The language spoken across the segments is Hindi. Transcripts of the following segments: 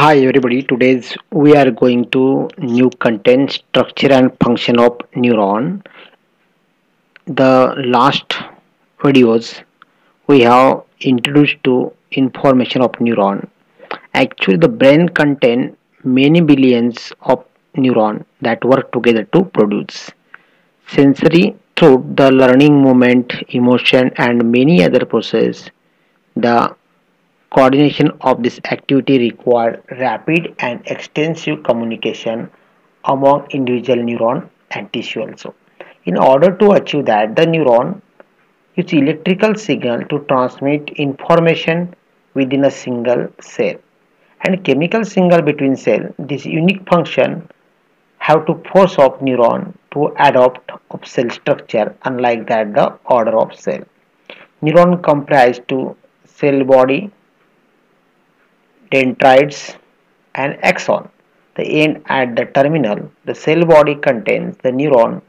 Hi everybody, today's we are going to new content structure and function of neuron. The last videos we have introduced to information of neuron. Actually the brain contain many billions of neuron that work together to produce sensory through the learning movement, emotion and many other processes. The coordination of this activity required rapid and extensive communication among individual neuron and tissue also. In order to achieve that, the neuron use electrical signal to transmit information within a single cell and chemical signal between cell. This unique function have to force of neuron to adopt of cell structure unlike that the order of cell. Neuron comprise to cell body, dendrites and axon. The end at the terminal, the cell body contains the neuron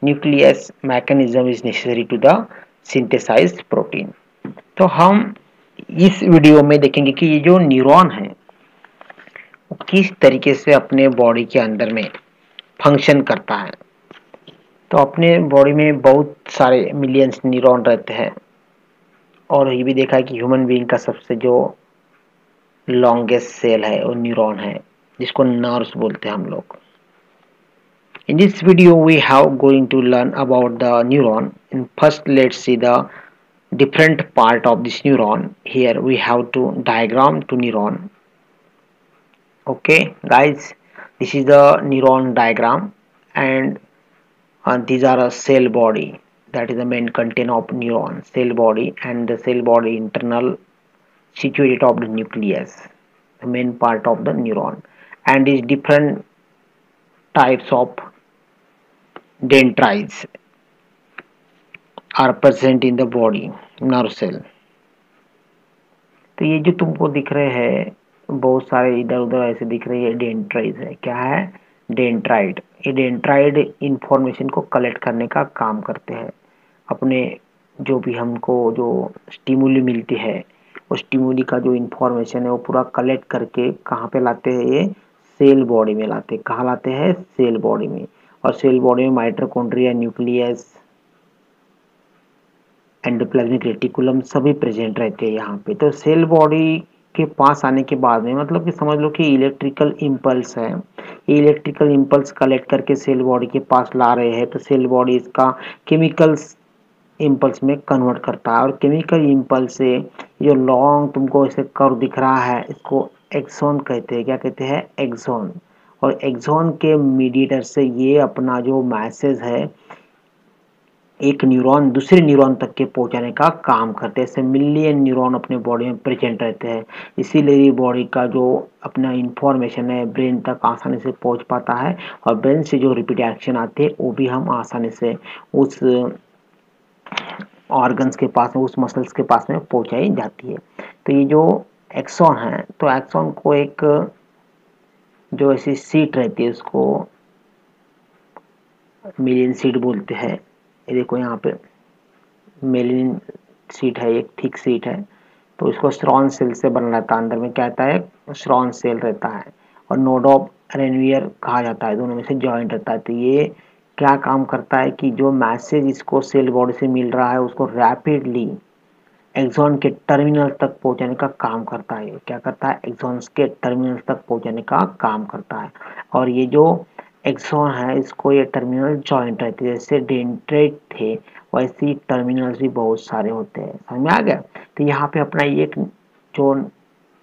nucleus mechanism is necessary to the synthesized protein. तो हम इस वीडियो में देखेंगे कि ये जो न्यूरॉन है वो किस तरीके से अपने बॉडी के अंदर में फंक्शन करता है। तो अपने बॉडी में बहुत सारे मिलियंस न्यूरॉन रहते हैं और ये भी देखा है कि ह्यूमन बीइंग का सबसे जो लॉन्गेस्ट सेल है वो न्यूरॉन है जिसको नर्व्स बोलते हैं हम लोग। In this video we have going to learn about the neuron. And first let's see the different part of this neuron. Here we have to diagram to neuron. Okay guys, this is the neuron diagram and these are a cell body, that is the main content of neuron, cell body and the cell body internal situated of the nucleus, the main part of the neuron, and is different types of dendrites are present in the body nerve cell. तो ये जो तुमको दिख रहे हैं बहुत सारे इधर उधर ऐसे दिख रहे हैं डेंड्राइट है। क्या है? डेंड्राइट। ये डेंड्राइट इंफॉर्मेशन को कलेक्ट करने का काम करते हैं। अपने जो भी हमको जो स्टिमुली मिलती है वो स्टिमुली का जो इंफॉर्मेशन है वो पूरा कलेक्ट करके कहाँ पे लाते हैं? ये सेल बॉडी में लाते हैं। कहाँ लाते हैं? सेल बॉडी में। और सेल बॉडी में माइटोकॉन्ड्रिया, न्यूक्लियस, एंडोप्लाज्मिक रेटिकुलम सभी प्रेजेंट रहते हैं यहाँ पे। तो सेल बॉडी के पास आने के बाद में मतलब कि समझ लो कि इलेक्ट्रिकल इम्पल्स है, ये इलेक्ट्रिकल इम्पल्स कलेक्ट करके सेल बॉडी के पास ला रहे हैं। तो सेल बॉडी इसका केमिकल्स इम्पल्स में कन्वर्ट करता है और केमिकल इम्पल्स से जो लॉन्ग तुमको ऐसे कर्व दिख रहा है इसको एक्सॉन कहते हैं। क्या कहते हैं? एक्सॉन। और एक्सॉन के मीडिएटर से ये अपना जो मैसेज है एक न्यूरॉन दूसरे न्यूरॉन तक के पहुंचाने का काम करते हैं। ऐसे मिलियन न्यूरॉन अपने बॉडी में प्रेजेंट रहते हैं, इसीलिए बॉडी का जो अपना इंफॉर्मेशन है ब्रेन तक आसानी से पहुंच पाता है और ब्रेन से जो रिपीट एक्शन आते हैं वो भी हम आसानी से उस ऑर्गन्स के पास में, उस मसल्स के पास में पहुंचाई जाती है। तो ये जो एक्सॉन है तो एक्सॉन को एक जो ऐसी सीट रहती है उसको मिलियन सीट बोलते हैं। ये देखो यहाँ पे मेलिन सीट है, एक थिक सीट है। तो इसको श्रॉन सेल से बना रहता है। अंदर में क्या रहता है? श्रॉन सेल रहता है और नोड ऑफ रेनवियर कहा जाता है, दोनों में से जॉइंट रहता है। तो ये क्या काम करता है कि जो मैसेज इसको सेल बॉडी से मिल रहा है उसको रैपिडली एक्सॉन के टर्मिनल तक पहुंचाने का काम करता है। क्या करता है? एक्सॉन्स के टर्मिनल तक पहुंचाने का काम करता है। और ये जो एक्सॉन है इसको ये टर्मिनल जॉइंट रहती है। जैसे डेंड्राइट थे वैसे ही टर्मिनल्स भी बहुत सारे होते हैं। समझ में आ गया? तो यहाँ पे अपना एक जो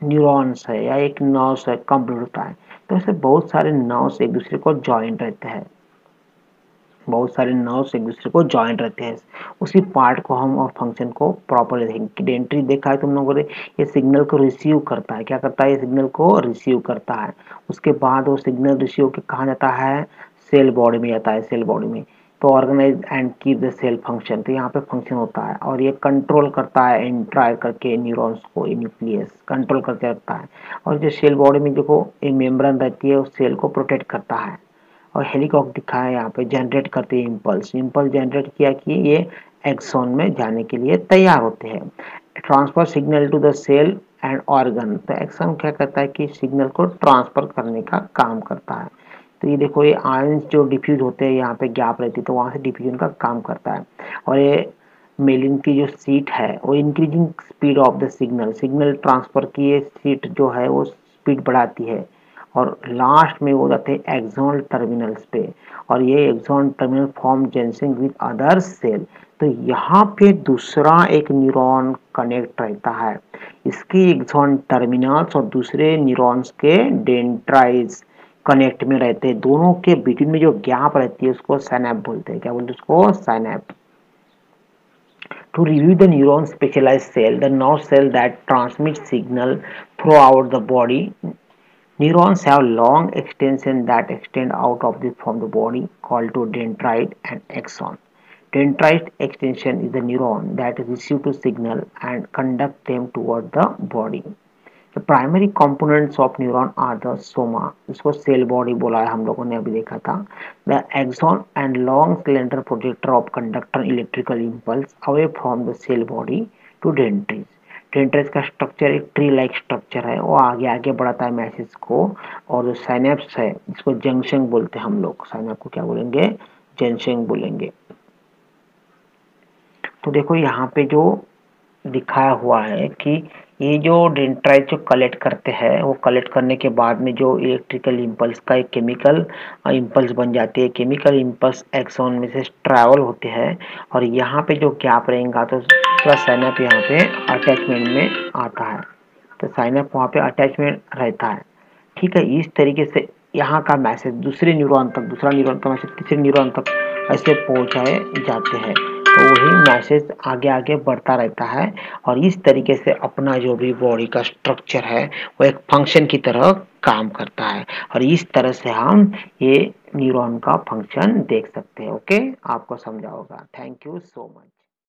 न्यूरॉन्स है या एक नर्व्स है कंप्लीट होता है। तो ऐसे बहुत सारे नर्व्स एक दूसरे को जॉइंट रहते हैं, बहुत सारे नर्व्स एक दूसरे को जॉइंट रहते हैं। उसी पार्ट को हम और फंक्शन को प्रॉपरली देखेंगे। डेंड्री देखा है तुम लोगों ने, ये सिग्नल को रिसीव करता है। क्या करता है? ये सिग्नल को रिसीव करता है। उसके बाद वो सिग्नल रिसीव के कहाँ जाता है? सेल बॉडी में जाता है। सेल बॉडी में तो organise and keep the cell function, तो यहाँ पे फंक्शन होता है और ये कंट्रोल करता है एंट्रायर करके न्यूरॉन्स को, ये न्यूक्लियस कंट्रोल करके रखता है। और जो सेल बॉडी में देखो ये मेम्ब्रेन रहती है उस सेल को प्रोटेक्ट करता है। और हेलिकॉप्टर दिखा है यहाँ पे, जनरेट करते हैं इम्पल्स। इम्पल्स जनरेट किया कि ये एक्सॉन में जाने के लिए तैयार होते हैं। Transfer signal to the cell and organ. तो एक्सॉन क्या करता है कि सिग्नल को ट्रांसफर करने का काम करता है। तो ये देखो, ये आयंस जो डिफ्यूज होते हैं यहाँ पे गैप रहती है तो वहां से डिफ्यूजन का काम करता है। और ये मेलिन की जो सीट है वो increasing speed of the signal, signal transfer की ये सीट जो है वो स्पीड बढ़ाती है। और लास्ट में वो जाते हैं एक्सॉन टर्मिनल्स पे, और ये axon terminal form junction with other cell. तो यहाँ पे दूसरा एक न्यूरॉन कनेक्ट रहता है, इसकी एक्सॉन टर्मिनल्स और दूसरे न्यूरॉन्स के डेंड्राइट्स कनेक्ट में रहते हैं। दोनों के बीच में जो गैप रहती है उसको साइनैप बोलते हैं। क्या बोलते हैं उसको? साइनैप। To review the neuron specialized cell, the nerve cell that transmits signal throughout the body. Neurons have long extensions that extend out of from the body called to dendrite and axon. Dendrite extension is the neuron that receive the signal and conduct them toward the body. The primary components of neuron are the soma, इसको सेल बॉडी बोला है, हम लोगों ने अभी देखा था। The axon and long slender projector of conductor electrical impulse away from the cell body to dendrites. Dendrites का स्ट्रक्चर एक ट्री लाइक स्ट्रक्चर है, वो आगे आगे बढ़ाता है मैसेज को। और जो साइनेप्स है इसको जंक्शन बोलते हैं हम लोग, साइनेप को क्या बोलेंगे? जंक्शन बोलेंगे। तो देखो यहाँ पे जो दिखाया हुआ है कि ये जो डेंड्राइट जो कलेक्ट करते हैं, वो कलेक्ट करने के बाद में जो इलेक्ट्रिकल इम्पल्स का एक केमिकल इम्पल्स बन जाती है। केमिकल इम्पल्स एक्सॉन में से ट्रैवल होते हैं और यहाँ पे जो गैप रहेगा तो पूरा साइनअप यहाँ पे अटैचमेंट में आता है। तो साइनअप वहाँ पे अटैचमेंट रहता है। ठीक है, इस तरीके से यहाँ का मैसेज दूसरे न्यूरॉन तक, दूसरा न्यूरॉन का मैसेज तीसरे न्यूरॉन तक ऐसे पहुँचाए जाते हैं। तो वही मैसेज आगे आगे बढ़ता रहता है और इस तरीके से अपना जो भी बॉडी का स्ट्रक्चर है वो एक फंक्शन की तरह काम करता है। और इस तरह से हम ये न्यूरॉन का फंक्शन देख सकते हैं। ओके, आपको समझा होगा। Thank you so much.